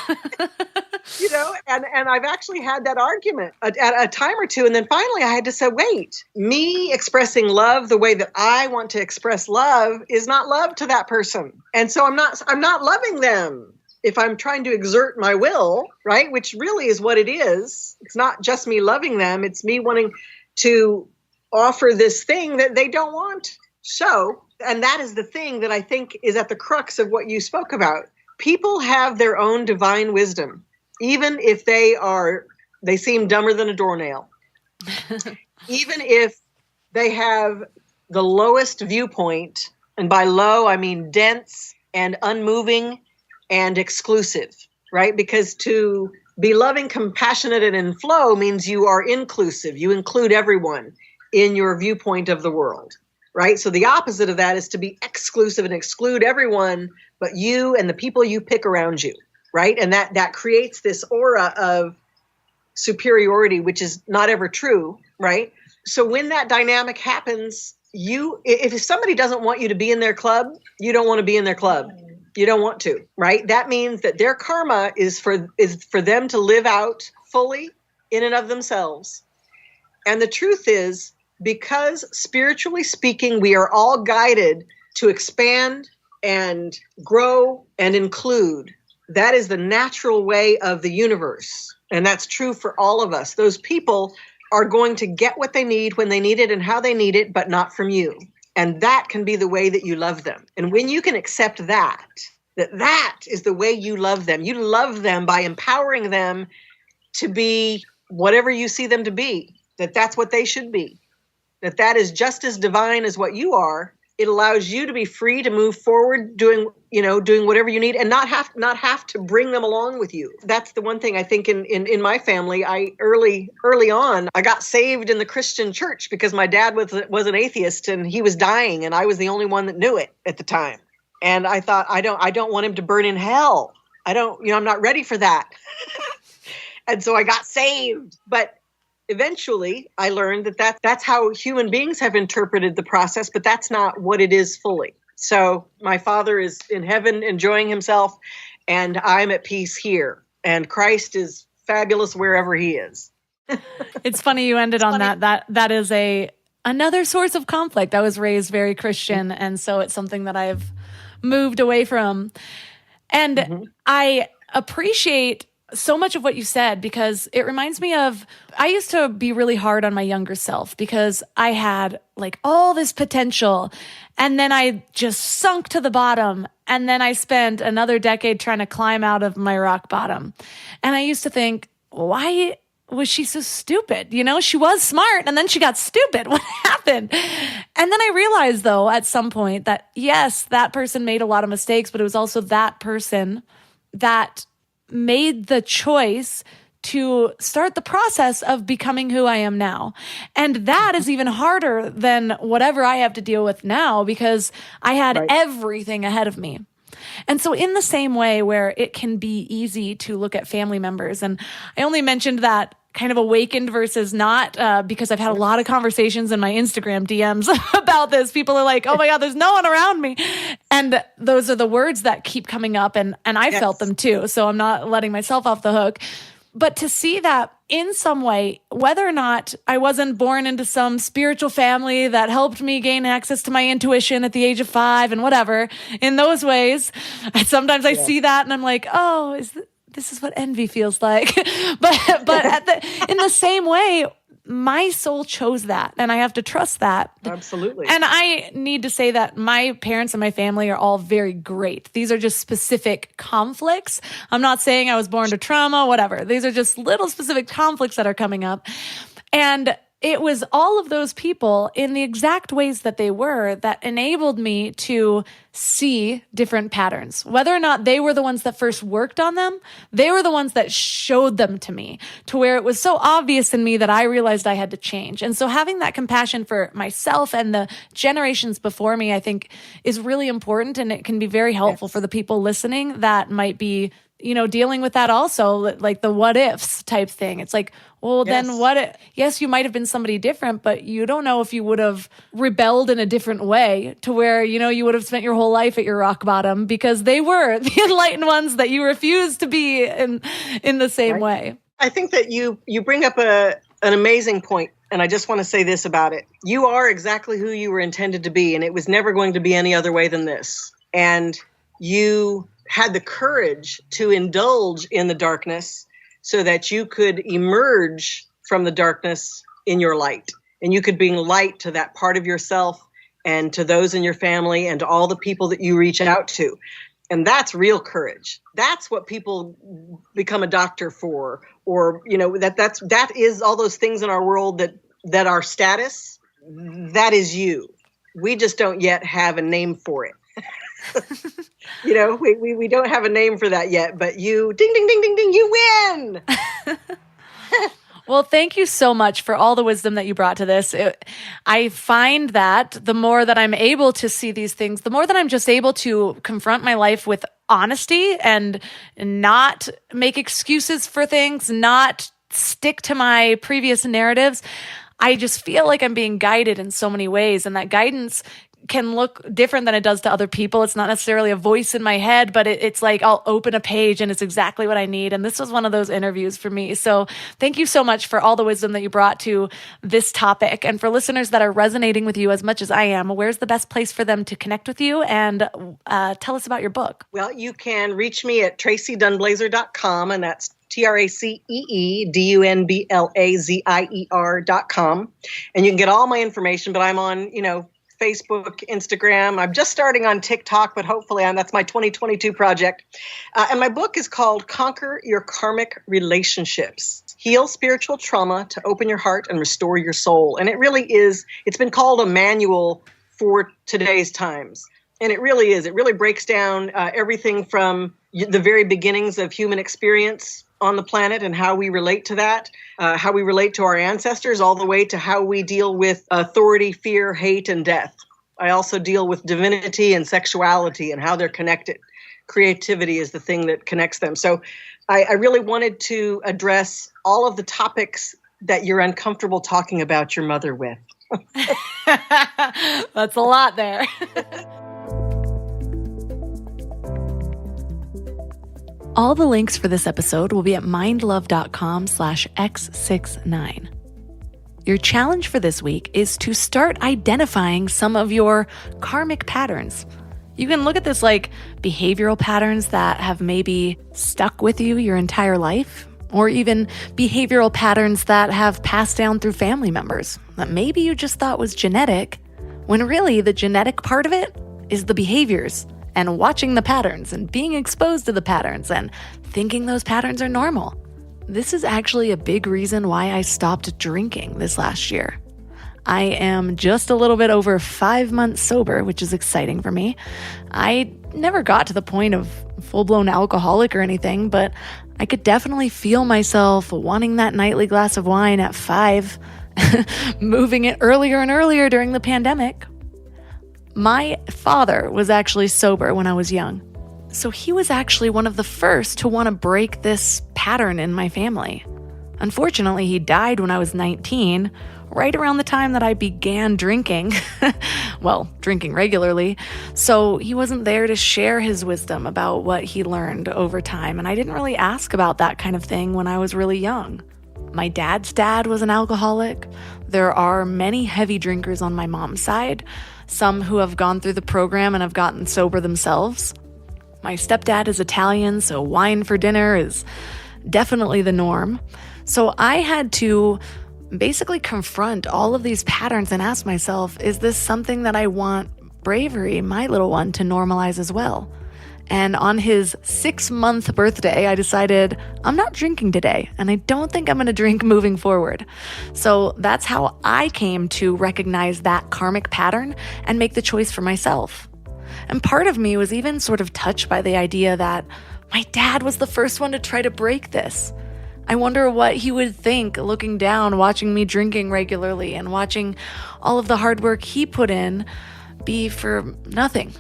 And I've actually had that argument at a time or two. And then finally I had to say, wait, me expressing love the way that I want to express love is not love to that person. And so I'm not loving them if I'm trying to exert my will, right? Which really is what it is. It's not just me loving them. It's me wanting to offer this thing that they don't want. So, and that is the thing that I think is at the crux of what you spoke about. People have their own divine wisdom, even if they seem dumber than a doornail. Even if they have the lowest viewpoint, and by low, I mean dense and unmoving and exclusive, right? Because to be loving, compassionate, and in flow means you are inclusive. You include everyone in your viewpoint of the world, right? So the opposite of that is to be exclusive and exclude everyone but you and the people you pick around you, right? And that creates this aura of superiority, which is not ever true, right? So when that dynamic happens, if somebody doesn't want you to be in their club, you don't want to be in their club. You don't want to, right? That means that their karma is for them to live out fully in and of themselves. And the truth is, because spiritually speaking, we are all guided to expand and grow and include. That is the natural way of the universe. And that's true for all of us. Those people are going to get what they need when they need it and how they need it, but not from you. And that can be the way that you love them. And when you can accept that is the way you love them by empowering them to be whatever you see them to be, that's what they should be. That is just as divine as what you are. It allows you to be free to move forward, doing whatever you need, and not have to bring them along with you. That's the one thing I think in my family. I early on, I got saved in the Christian church because my dad was an atheist and he was dying, and I was the only one that knew it at the time. And I thought, I don't want him to burn in hell. I'm not ready for that. And so I got saved, but eventually, I learned that's how human beings have interpreted the process, but that's not what it is fully. So my father is in heaven enjoying himself, and I'm at peace here. And Christ is fabulous wherever he is. It's funny you ended on that. That is another source of conflict. I was raised very Christian, and so it's something that I've moved away from. And I appreciate so much of what you said, because it reminds me of, I used to be really hard on my younger self because I had like all this potential, and then I just sunk to the bottom. And then I spent another decade trying to climb out of my rock bottom. And I used to think, why was she so stupid? You know, she was smart and then she got stupid. What happened? And then I realized, though, at some point that, yes, that person made a lot of mistakes, but it was also that person that made the choice to start the process of becoming who I am now. And that is even harder than whatever I have to deal with now, because I had everything ahead of me. And so in the same way where it can be easy to look at family members, and I only mentioned that kind of awakened versus not, because I've had a lot of conversations in my Instagram DMs about this. People are like, oh my God, there's no one around me. And those are the words that keep coming up. And I felt them too. So I'm not letting myself off the hook. But to see that in some way, whether or not I wasn't born into some spiritual family that helped me gain access to my intuition at the age of 5 and whatever, in those ways, sometimes I see that and I'm like, oh, this is what envy feels like. but in the same way, my soul chose that, and I have to trust that. Absolutely. And I need to say that my parents and my family are all very great. These are just specific conflicts. I'm not saying I was born to trauma, whatever. These are just little specific conflicts that are coming up. And it was all of those people in the exact ways that they were that enabled me to see different patterns. Whether or not they were the ones that first worked on them, they were the ones that showed them to me, to where it was so obvious in me that I realized I had to change. And so having that compassion for myself and the generations before me, I think is really important. And it can be very helpful for the people listening that might be, you know, dealing with that also, like the what ifs type thing. It's like, well, then what? Yes, you might have been somebody different, but you don't know if you would have rebelled in a different way to where, you know, you would have spent your whole life at your rock bottom, because they were the enlightened ones that you refused to be in the same way. I think that you bring up an amazing point, and I just want to say this about it. You are exactly who you were intended to be, and it was never going to be any other way than this. And you had the courage to indulge in the darkness so that you could emerge from the darkness in your light. And you could bring light to that part of yourself and to those in your family and to all the people that you reach out to. And that's real courage. That's what people become a doctor for, or, you know, that is all those things in our world that are status. That is you. We just don't yet have a name for it. You know, we don't have a name for that yet, but you, ding, ding, ding, ding, ding, you win. Well, thank you so much for all the wisdom that you brought to this. I find that the more that I'm able to see these things, the more that I'm just able to confront my life with honesty and not make excuses for things, not stick to my previous narratives. I just feel like I'm being guided in so many ways, and that guidance can look different than it does to other people. It's not necessarily a voice in my head, but it's like I'll open a page and it's exactly what I need. And this was one of those interviews for me. So thank you so much for all the wisdom that you brought to this topic. And for listeners that are resonating with you as much as I am, where's the best place for them to connect with you and tell us about your book? Well, you can reach me at TraceeDunblazier.com, and that's TraceeDunblazier.com. And you can get all my information, but I'm on, Facebook, Instagram. I'm just starting on TikTok, but hopefully that's my 2022 project. And my book is called Conquer Your Karmic Relationships. Heal spiritual trauma to open your heart and restore your soul. And it really is, it's been called a manual for today's times. And it really is. It really breaks down everything from the very beginnings of human experience on the planet and how we relate to that, how we relate to our ancestors, all the way to how we deal with authority, fear, hate, and death. I also deal with divinity and sexuality and how they're connected. Creativity is the thing that connects them. So I really wanted to address all of the topics that you're uncomfortable talking about your mother with. That's a lot there. All the links for this episode will be at mindlove.com/X69. Your challenge for this week is to start identifying some of your karmic patterns. You can look at this like behavioral patterns that have maybe stuck with you your entire life, or even behavioral patterns that have passed down through family members that maybe you just thought was genetic, when really the genetic part of it is the behaviors and watching the patterns and being exposed to the patterns and thinking those patterns are normal. This is actually a big reason why I stopped drinking this last year. I am just a little bit over 5 months sober, which is exciting for me. I never got to the point of full-blown alcoholic or anything, but I could definitely feel myself wanting that nightly glass of wine at 5, moving it earlier and earlier during the pandemic. My father was actually sober when I was young. So he was actually one of the first to want to break this pattern in my family. Unfortunately, he died when I was 19, right around the time that I began drinking. Well, drinking regularly. So he wasn't there to share his wisdom about what he learned over time. And I didn't really ask about that kind of thing when I was really young. My dad's dad was an alcoholic. There are many heavy drinkers on my mom's side, some who have gone through the program and have gotten sober themselves. My stepdad is Italian, so wine for dinner is definitely the norm. So I had to basically confront all of these patterns and ask myself, is this something that I want Bravery, my little one, to normalize as well? And on his 6-month birthday, I decided I'm not drinking today, and I don't think I'm going to drink moving forward. So that's how I came to recognize that karmic pattern and make the choice for myself. And part of me was even sort of touched by the idea that my dad was the first one to try to break this. I wonder what he would think looking down, watching me drinking regularly and watching all of the hard work he put in be for nothing.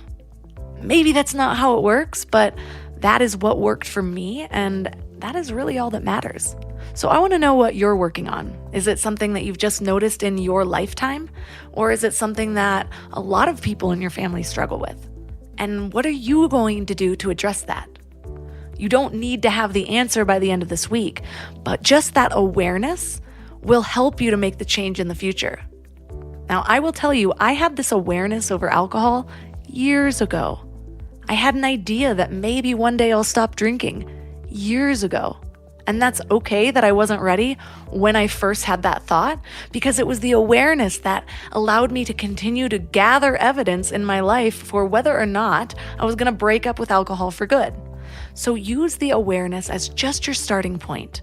Maybe that's not how it works, but that is what worked for me, and that is really all that matters. So I want to know what you're working on. Is it something that you've just noticed in your lifetime? Or is it something that a lot of people in your family struggle with? And what are you going to do to address that? You don't need to have the answer by the end of this week, but just that awareness will help you to make the change in the future. Now, I will tell you, I had this awareness over alcohol years ago. I had an idea that maybe one day I'll stop drinking years ago. And that's okay that I wasn't ready when I first had that thought, because it was the awareness that allowed me to continue to gather evidence in my life for whether or not I was going to break up with alcohol for good. So use the awareness as just your starting point.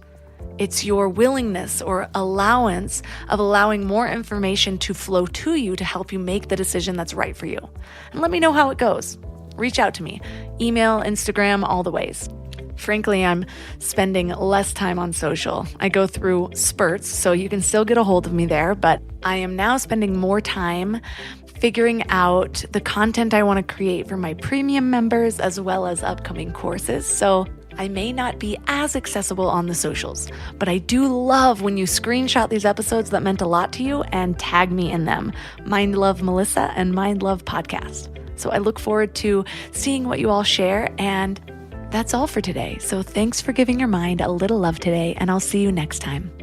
It's your willingness or allowance of allowing more information to flow to you to help you make the decision that's right for you. And let me know how it goes. Reach out to me. Email, Instagram, all the ways. Frankly, I'm spending less time on social. I go through spurts, so you can still get a hold of me there, but I am now spending more time figuring out the content I want to create for my premium members as well as upcoming courses. So I may not be as accessible on the socials, but I do love when you screenshot these episodes that meant a lot to you and tag me in them. Mind Love Melissa and Mind Love Podcast. So I look forward to seeing what you all share, and that's all for today. So thanks for giving your mind a little love today, and I'll see you next time.